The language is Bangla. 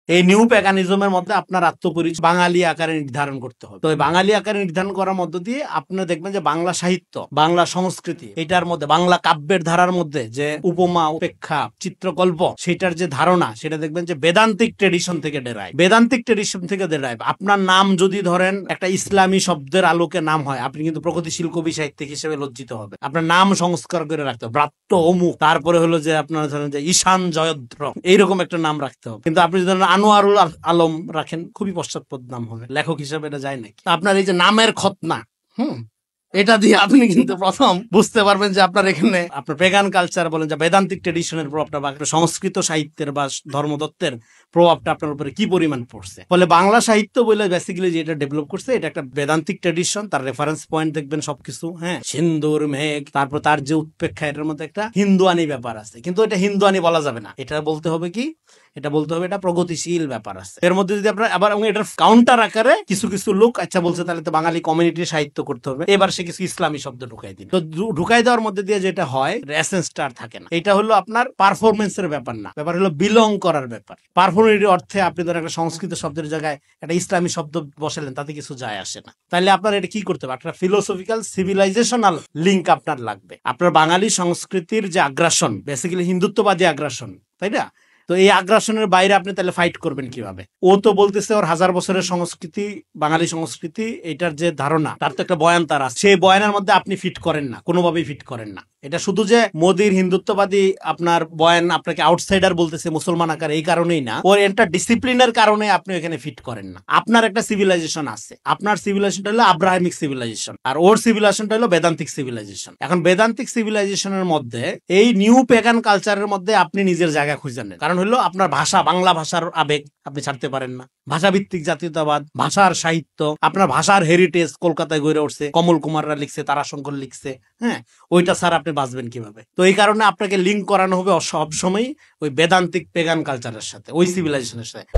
এই নিউ প্যাগানিজমের মধ্যে আপনার আত্মপরিচয় বাঙালি আকারে নির্ধারণ করতে হবে। তো বাঙালি আকারে নির্ধারণ করার মধ্য দিয়ে আপনারা দেখবেন যে বাংলা সাহিত্য, বাংলা সংস্কৃতি, এটার মধ্যে বাংলা কাব্যের ধারার মধ্যে যে উপমা, উপেক্ষা, চিত্রকল্প, সেটার যে ধারণা, সেটা দেখবেন যে বেদান্তিক ট্রেডিশন থেকে ডেরায়। বেদান্তিক ট্রেডিশন থেকে ডেরায়। আপনার নাম যদি ধরেন একটা ইসলামী শব্দের আলোকে নাম হয়, আপনি কিন্তু প্রগতিশীল কবি সাহিত্যিক হিসেবে লজ্জিত হবে। আপনার নাম সংস্কার করে রাখতে হবে, ব্রাত্য অমুক, তারপরে হলো যে আপনার ধরেন যে ঈশান জয়দ্র, এইরকম একটা নাম রাখতে হবে। কিন্তু আপনি যদি আনোয়ারুল আলম রাখেন, খুবই পশ্চাৎপদ নাম হবে, লেখক হিসেবে এটা যায় নাকি? আপনার এই যে নামের খতনা, এটা দিয়ে আপনি কিন্তু প্রথম বুঝতে পারবেন যে আপনার এখানে আপনার পেগান কালচার বলেন, যে বেদান্তিক ট্রেডিশনের প্রভাবটা বা সংস্কৃত সাহিত্যের বা ধর্মতত্ত্বের প্রভাবটা আপনার উপরে কি পরিমাণ পড়ছে। ফলে বাংলা সাহিত্য বলে বেসিক্যালি যেটা ডেভেলপ করছে, এটা একটা বেদান্তিক ট্রেডিশন। তার রেফারেন্স পয়েন্ট দেখবেন সবকিছু, সিন্দুর, মেঘ, তারপর তার যে উৎপেক্ষা, এটার মধ্যে একটা হিন্দুয়ানি ব্যাপার আছে। কিন্তু এটা হিন্দুয়ানি বলা যাবে না, এটা বলতে হবে কি, এটা বলতে হবে এটা প্রগতিশীল ব্যাপার আছে। এর মধ্যে যদি আপনার আবার এটার কাউন্টার আকারে কিছু কিছু লোক আচ্ছা বলছে, তাহলে তো বাঙালি কমিউনিটির সাহিত্য করতে হবে, এবার সে কিছু ইসলামী শব্দ ঢুকাই দিন। তো ঢুকাই দেওয়ার মধ্যে দিয়ে যেটা হয়, এসেন্সটা আর থাকে না। এটা হলো আপনার পারফরমেন্সের ব্যাপার না, ব্যাপার হলো বিলং করার ব্যাপার। পারফরমেটিভ অর্থে আপনি ধরেন একটা সংস্কৃত শব্দের জায়গায় একটা ইসলামী শব্দ বসালেন, তাতে কিছু যায় আসে না। তাহলে আপনার এটা কি করতে হবে, একটা ফিলোসফিক্যাল সিভিলাইজেশনাল লিঙ্ক আপনার লাগবে। আপনার বাঙালি সংস্কৃতির যে আগ্রাসন, বেসিক্যালি হিন্দুত্ববাদী আগ্রাসন, তাই না? তো এই আগ্রাসনের বাইরে আপনি তাহলে ফাইট করবেন কিভাবে? ও তো বলতেছে ওর 1000 বছরের সংস্কৃতি, বাঙালি সংস্কৃতি, এটার যে ধারণা, তার তো একটা বয়ান তার আছে। সেই বয়ানের মধ্যে আপনি ফিট করেন না, কোনোভাবেই ফিট করেন না। এটা শুধু যে মোদির হিন্দুত্ববাদী আপনার বয়ান আপনাকে আউটসাইডার বলতেছে মুসলমান আকার, এই কারণেই না, ওর একটা ডিসিপ্লিনের কারণে আপনি এখানে ফিট করেন না। আপনার একটা সিভিলাইজেশন আছে, আপনার সিভিলাইজেশনটা হলো আব্রাহামিক সিভিলাইজেশন, আর ওর সিভিলাইজেশনটা হলো বেদান্তিক সিভিলাইজেশন। এখন বেদান্তিক সিভিলাইজেশনের মধ্যে এই নিউ পেগান কালচারের মধ্যে আপনি নিজের জায়গা খুঁজে নেন। কারণ হলো আপনার ভাষা, বাংলা ভাষার আবেগ আপনি ছাড়তে পারেন না। ভাষাভিত্তিক জাতীয়তাবাদ, ভাষার সাহিত্য, আপনার ভাষার হেরিটেজ কলকাতায় গড়ে উঠছে, কমল কুমাররা লিখছে, তারাশঙ্কর লিখছে, ওইটা স্যার আপনি বাঁচবেন কিভাবে? তো এই কারণে আপনাকে লিঙ্ক করানো হবে সবসময় ওই বেদান্তিক পেগান কালচারের সাথে, ওই সিভিলাইজেশনের সাথে।